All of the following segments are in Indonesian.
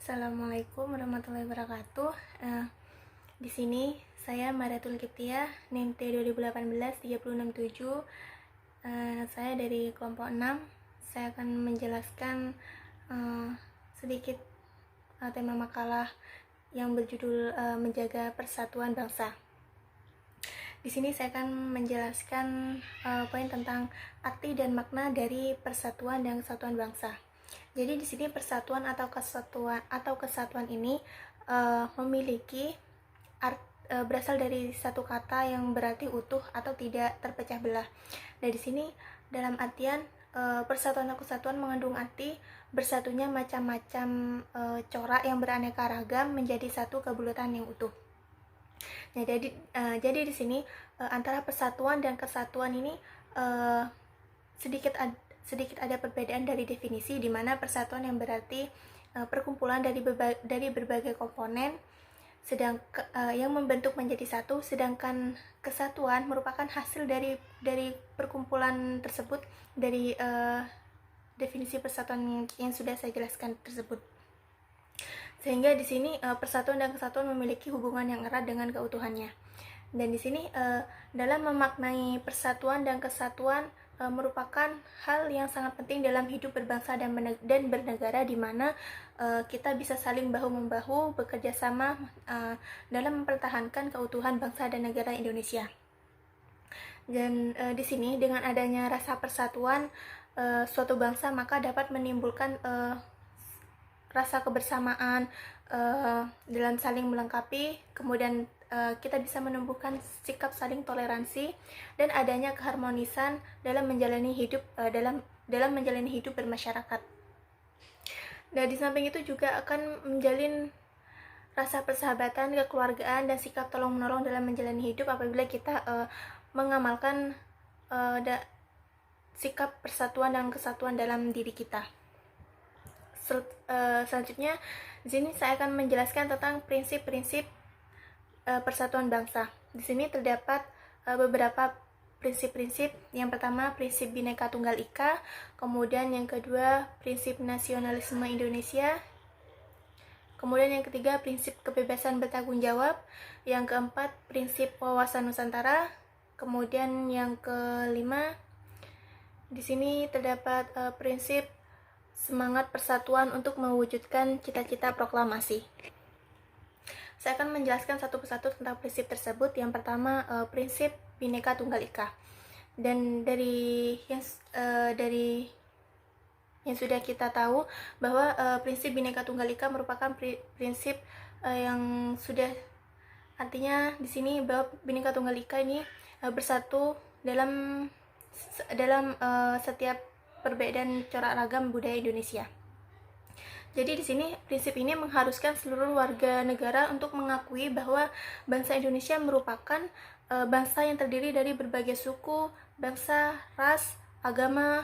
Assalamualaikum warahmatullahi wabarakatuh. Di sini saya Mariatul Kiptiah, NIM T 2018-3667. Saya dari kelompok 6. Saya akan menjelaskan sedikit tema makalah yang berjudul Menjaga Persatuan Bangsa. Di sini saya akan menjelaskan poin tentang arti dan makna dari persatuan dan kesatuan bangsa. Jadi di sini persatuan atau kesatuan ini memiliki berasal dari satu kata yang berarti utuh atau tidak terpecah belah. Dan di sini dalam artian persatuan atau kesatuan mengandung arti bersatunya macam-macam corak yang beraneka ragam menjadi satu kebulatan yang utuh. Nah, jadi di sini antara persatuan dan kesatuan ini sedikit ada perbedaan dari definisi, di mana persatuan yang berarti perkumpulan dari berbagai komponen yang membentuk menjadi satu, sedangkan kesatuan merupakan hasil dari perkumpulan tersebut, dari definisi persatuan yang sudah saya jelaskan tersebut. Sehingga di sini persatuan dan kesatuan memiliki hubungan yang erat dengan keutuhannya. Dan di sini dalam memaknai persatuan dan kesatuan merupakan hal yang sangat penting dalam hidup berbangsa dan bernegara, di mana kita bisa saling bahu-membahu bekerja sama dalam mempertahankan keutuhan bangsa dan negara Indonesia. Dan di sini dengan adanya rasa persatuan suatu bangsa, maka dapat menimbulkan rasa kebersamaan dalam saling melengkapi, kemudian kita bisa menumbuhkan sikap saling toleransi dan adanya keharmonisan dalam menjalani hidup bermasyarakat. Dan di samping itu juga akan menjalin rasa persahabatan, kekeluargaan, dan sikap tolong-menolong dalam menjalani hidup apabila kita mengamalkan sikap persatuan dan kesatuan dalam diri kita. Selanjutnya, di sini saya akan menjelaskan tentang prinsip-prinsip persatuan bangsa. Di sini terdapat beberapa prinsip-prinsip. Yang pertama, prinsip Bhinneka Tunggal Ika. Kemudian yang kedua, prinsip nasionalisme Indonesia. Kemudian yang ketiga, prinsip kebebasan bertanggung jawab. Yang keempat, prinsip wawasan Nusantara. Kemudian yang kelima, di sini terdapat prinsip semangat persatuan untuk mewujudkan cita-cita proklamasi. Saya akan menjelaskan satu persatu tentang prinsip tersebut. Yang pertama, prinsip Bhinneka Tunggal Ika. Dan dari yang sudah kita tahu bahwa prinsip Bhinneka Tunggal Ika merupakan prinsip yang sudah, artinya di sini bahwa Bhinneka Tunggal Ika ini bersatu dalam setiap perbedaan corak ragam budaya Indonesia. Jadi di sini prinsip ini mengharuskan seluruh warga negara untuk mengakui bahwa bangsa Indonesia merupakan bangsa yang terdiri dari berbagai suku, bangsa, ras, agama,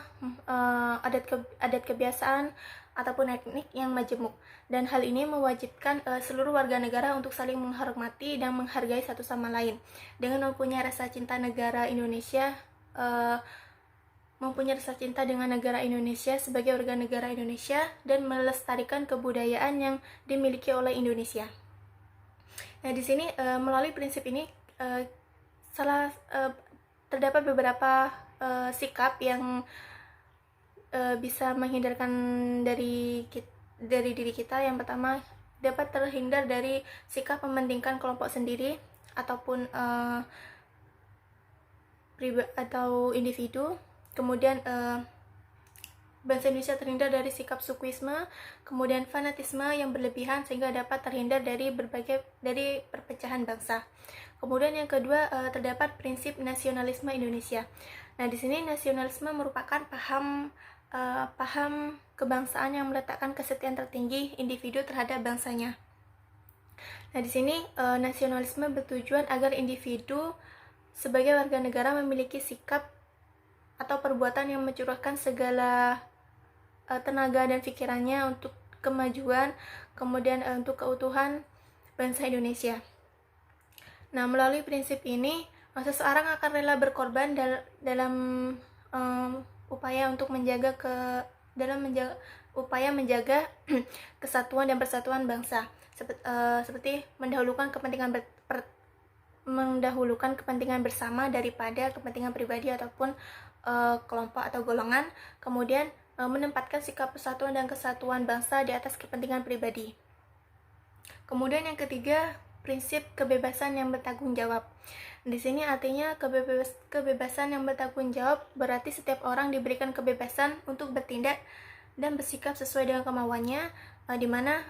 adat kebiasaan ataupun etnik yang majemuk. Dan hal ini mewajibkan seluruh warga negara untuk saling menghormati dan menghargai satu sama lain. Dengan mempunyai rasa cinta negara Indonesia, mempunyai rasa cinta dengan negara Indonesia sebagai warga negara Indonesia, dan melestarikan kebudayaan yang dimiliki oleh Indonesia. Nah, di sini melalui prinsip ini terdapat beberapa sikap yang bisa menghindarkan dari diri kita. Yang pertama, dapat terhindar dari sikap mementingkan kelompok sendiri ataupun atau individu. Kemudian bangsa Indonesia terhindar dari sikap sukuisme, kemudian fanatisme yang berlebihan, sehingga dapat terhindar dari perpecahan bangsa. Kemudian yang kedua, terdapat prinsip nasionalisme Indonesia. Nah, di sini nasionalisme merupakan paham kebangsaan yang meletakkan kesetiaan tertinggi individu terhadap bangsanya. Nah, di sini nasionalisme bertujuan agar individu sebagai warga negara memiliki sikap atau perbuatan yang mencurahkan segala tenaga dan pikirannya untuk kemajuan, kemudian untuk keutuhan bangsa Indonesia. Nah, melalui prinsip ini, seseorang akan rela berkorban dalam upaya untuk menjaga upaya menjaga kesatuan dan persatuan bangsa, seperti mendahulukan kepentingan bersama daripada kepentingan pribadi ataupun kelompok atau golongan, kemudian menempatkan sikap persatuan dan kesatuan bangsa di atas kepentingan pribadi. Kemudian yang ketiga, prinsip kebebasan yang bertanggung jawab. Di sini artinya kebebasan yang bertanggung jawab berarti setiap orang diberikan kebebasan untuk bertindak dan bersikap sesuai dengan kemauannya, di mana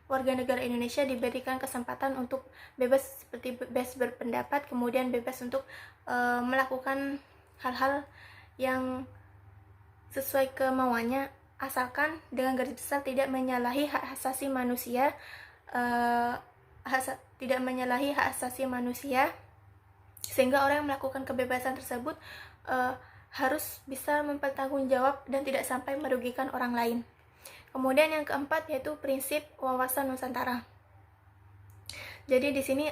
warga negara Indonesia diberikan kesempatan untuk bebas, seperti bebas berpendapat, kemudian bebas untuk melakukan hal-hal yang sesuai kemauannya, asalkan dengan garis besar tidak menyalahi hak asasi manusia, sehingga orang yang melakukan kebebasan tersebut harus bisa mempertanggungjawab dan tidak sampai merugikan orang lain. Kemudian yang keempat yaitu prinsip wawasan Nusantara. Jadi di sini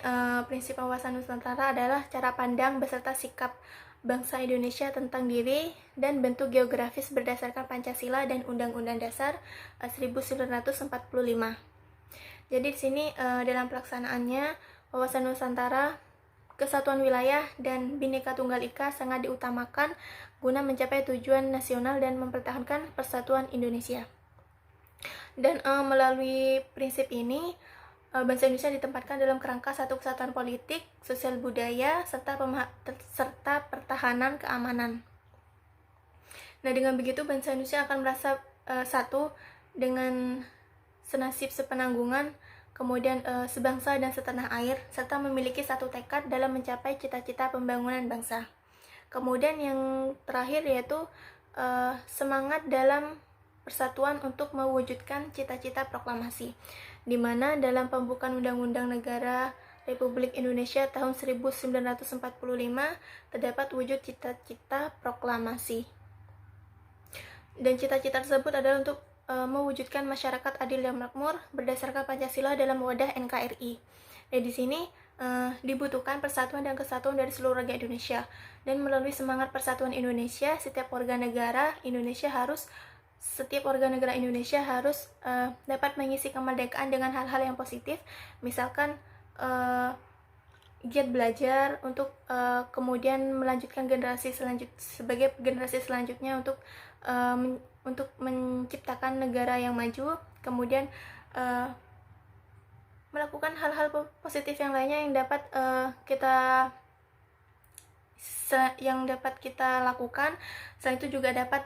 prinsip wawasan Nusantara adalah cara pandang beserta sikap bangsa Indonesia tentang diri dan bentuk geografis berdasarkan Pancasila dan Undang-Undang Dasar 1945. Jadi di sini dalam pelaksanaannya wawasan Nusantara, kesatuan wilayah dan Bhinneka Tunggal Ika sangat diutamakan guna mencapai tujuan nasional dan mempertahankan persatuan Indonesia. Dan melalui prinsip ini, bangsa Indonesia ditempatkan dalam kerangka satu kesatuan politik, sosial budaya, serta pertahanan keamanan. Nah, dengan begitu bangsa Indonesia akan merasa satu dengan senasib sepenanggungan, kemudian sebangsa dan setanah air, serta memiliki satu tekad dalam mencapai cita-cita pembangunan bangsa. Kemudian yang terakhir yaitu semangat dalam persatuan untuk mewujudkan cita-cita proklamasi, di mana dalam pembukaan Undang-Undang Negara Republik Indonesia tahun 1945 terdapat wujud cita-cita proklamasi. Dan cita-cita tersebut adalah untuk mewujudkan masyarakat adil dan makmur berdasarkan Pancasila dalam wadah NKRI. Dan di sini dibutuhkan persatuan dan kesatuan dari seluruh rakyat Indonesia. Dan melalui semangat persatuan Indonesia, setiap warga negara Indonesia harus dapat mengisi kemerdekaan dengan hal-hal yang positif, misalkan giat belajar untuk kemudian melanjutkan sebagai generasi selanjutnya untuk menciptakan negara yang maju, kemudian melakukan hal-hal positif yang lainnya yang dapat kita lakukan. Selain itu juga dapat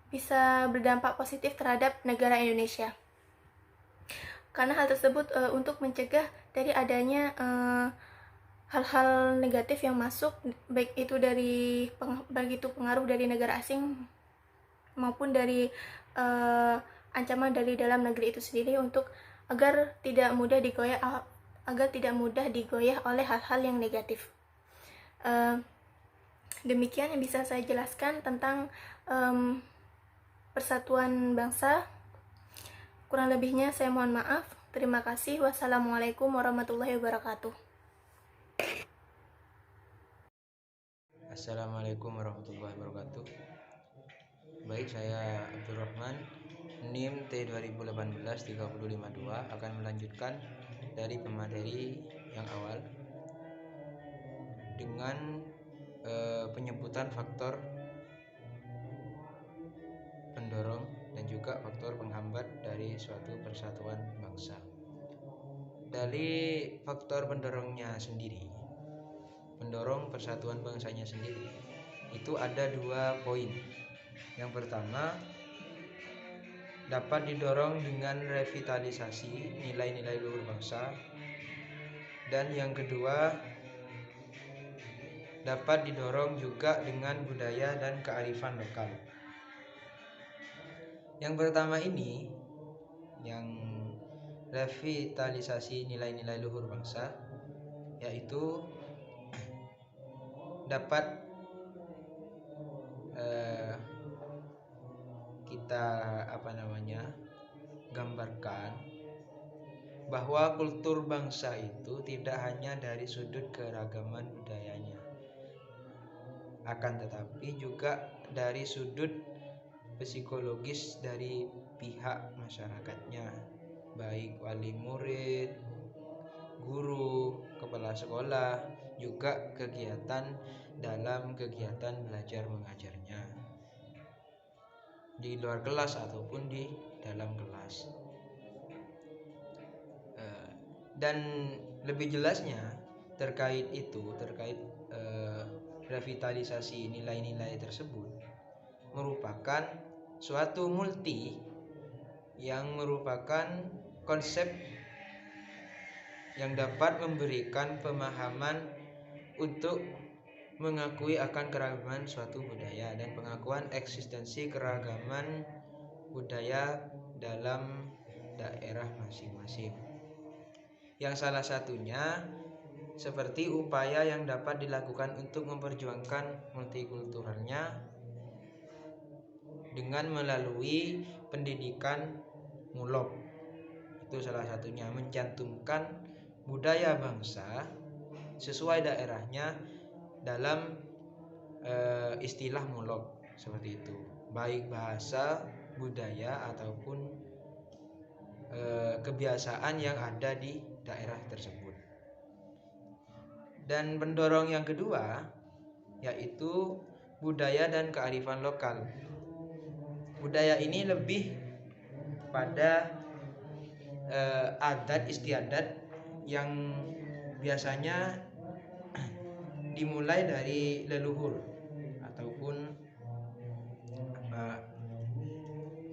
bisa berdampak positif terhadap negara Indonesia. Karena hal tersebut untuk mencegah dari adanya hal-hal negatif yang masuk, baik itu pengaruh dari negara asing maupun dari ancaman dari dalam negeri itu sendiri, agar tidak mudah digoyah oleh hal-hal yang negatif. Demikian yang bisa saya jelaskan tentang persatuan bangsa. Kurang lebihnya saya mohon maaf. Terima kasih. Wassalamualaikum warahmatullahi wabarakatuh. Assalamualaikum warahmatullahi wabarakatuh. Baik, saya Abdurrahman, NIM T2018-3052 akan melanjutkan dari pemateri yang awal dengan penyebutan faktor pendorong dan juga faktor penghambat dari suatu persatuan bangsa. Dari faktor pendorongnya sendiri, pendorong persatuan bangsanya sendiri, itu ada 2 poin. Yang pertama, dapat didorong dengan revitalisasi nilai-nilai luhur bangsa, dan yang kedua dapat didorong juga dengan budaya dan kearifan lokal. Yang pertama ini, yang revitalisasi nilai-nilai luhur bangsa, yaitu dapat kita gambarkan bahwa kultur bangsa itu tidak hanya dari sudut keragaman budayanya, akan tetapi juga dari sudut psikologis dari pihak masyarakatnya, baik wali murid, guru, kepala sekolah, juga kegiatan dalam kegiatan belajar mengajarnya di luar kelas ataupun di dalam kelas. Dan lebih jelasnya terkait revitalisasi nilai-nilai tersebut merupakan suatu multi yang merupakan konsep yang dapat memberikan pemahaman untuk mengakui akan keragaman suatu budaya dan pengakuan eksistensi keragaman budaya dalam daerah masing-masing. Yang salah satunya seperti upaya yang dapat dilakukan untuk memperjuangkan multikulturalnya dengan melalui pendidikan mulok. Itu salah satunya, mencantumkan budaya bangsa sesuai daerahnya dalam istilah mulok seperti itu, baik bahasa, budaya ataupun kebiasaan yang ada di daerah tersebut. Dan pendorong yang kedua yaitu budaya dan kearifan lokal. Budaya ini lebih pada adat istiadat yang biasanya dimulai dari leluhur ataupun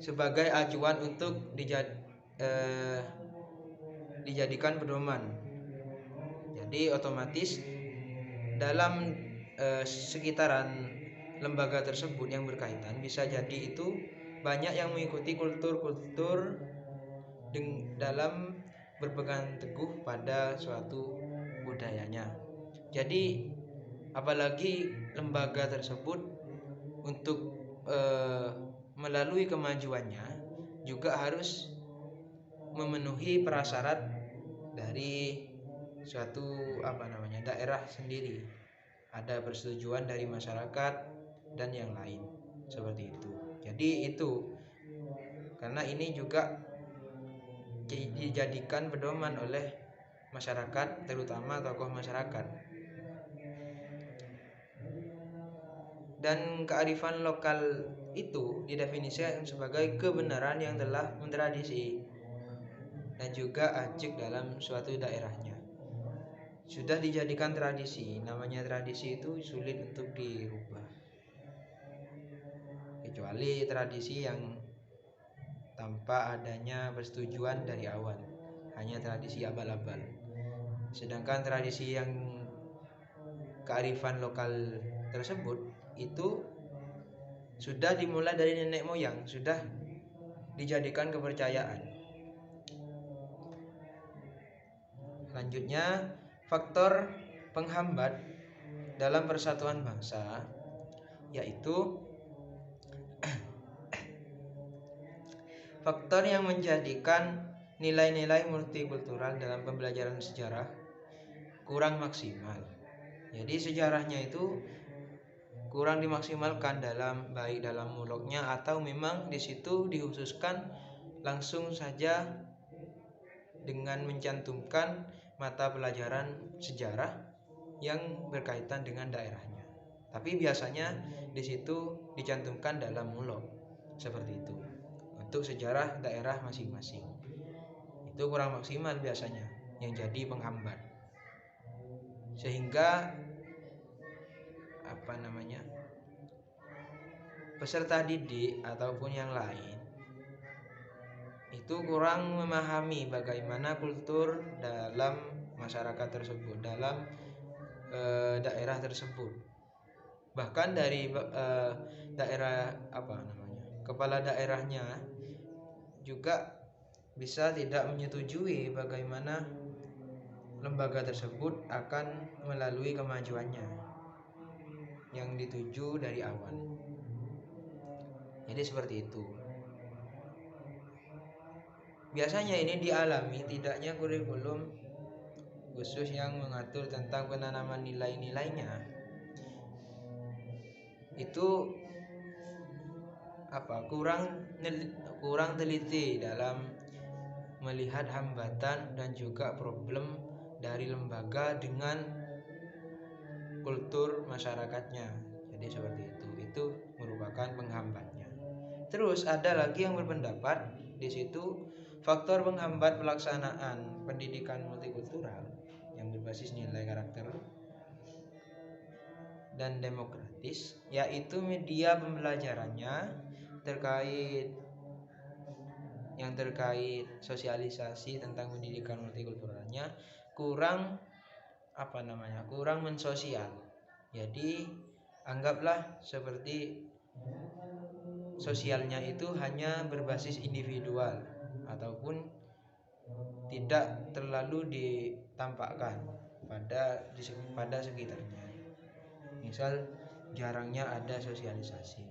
sebagai acuan untuk dijadikan pedoman. Jadi otomatis dalam sekitaran lembaga tersebut yang berkaitan bisa jadi itu banyak yang mengikuti kultur-kultur dalam berpegang teguh pada suatu budayanya. Jadi apalagi lembaga tersebut untuk melalui kemajuannya juga harus memenuhi prasyarat dari suatu daerah sendiri, ada persetujuan dari masyarakat dan yang lain seperti itu. Jadi itu karena ini juga dijadikan pedoman oleh masyarakat, terutama tokoh masyarakat. Dan kearifan lokal itu didefinisikan sebagai kebenaran yang telah mentradisi dan juga ajik dalam suatu daerahnya. Sudah dijadikan tradisi, namanya tradisi itu sulit untuk dirubah. Kecuali tradisi yang tanpa adanya persetujuan dari awal, hanya tradisi abal-abal. Sedangkan tradisi yang kearifan lokal tersebut itu sudah dimulai dari nenek moyang, sudah dijadikan kepercayaan. Selanjutnya, faktor penghambat dalam persatuan bangsa yaitu faktor yang menjadikan nilai-nilai multikultural dalam pembelajaran sejarah kurang maksimal. Jadi sejarahnya itu kurang dimaksimalkan baik dalam muloknya atau memang di situ dikhususkan langsung saja dengan mencantumkan mata pelajaran sejarah yang berkaitan dengan daerahnya. Tapi biasanya di situ dicantumkan dalam mulok seperti itu untuk sejarah daerah masing-masing. Itu kurang maksimal biasanya yang jadi penghambat. Sehingga peserta didik ataupun yang lain itu kurang memahami bagaimana kultur dalam masyarakat tersebut, dalam daerah tersebut. Bahkan dari kepala daerahnya juga bisa tidak menyetujui bagaimana lembaga tersebut akan melalui kemajuannya yang dituju dari awal. Jadi seperti itu. Biasanya ini dialami tidaknya kurikulum khusus yang mengatur tentang penanaman nilai-nilainya. Itu kurang teliti dalam melihat hambatan dan juga problem dari lembaga dengan kultur masyarakatnya. Jadi seperti itu merupakan penghambatnya. Terus ada lagi yang berpendapat di situ faktor penghambat pelaksanaan pendidikan multikultural yang berbasis nilai karakter dan demokratis, yaitu media pembelajarannya terkait sosialisasi tentang pendidikan multikulturalnya kurang mensosial. Jadi anggaplah seperti sosialnya itu hanya berbasis individual ataupun tidak terlalu ditampakkan pada sekitarnya. Misal jarangnya ada sosialisasi.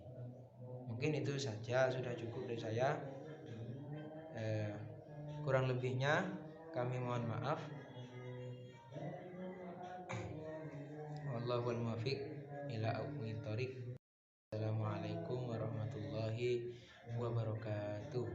Mungkin itu saja, sudah cukup dari saya. Kurang lebihnya kami mohon maaf. Wallahul muwaffiq ila aqwamit thoriq. Assalamualaikum warahmatullahi wabarakatuh.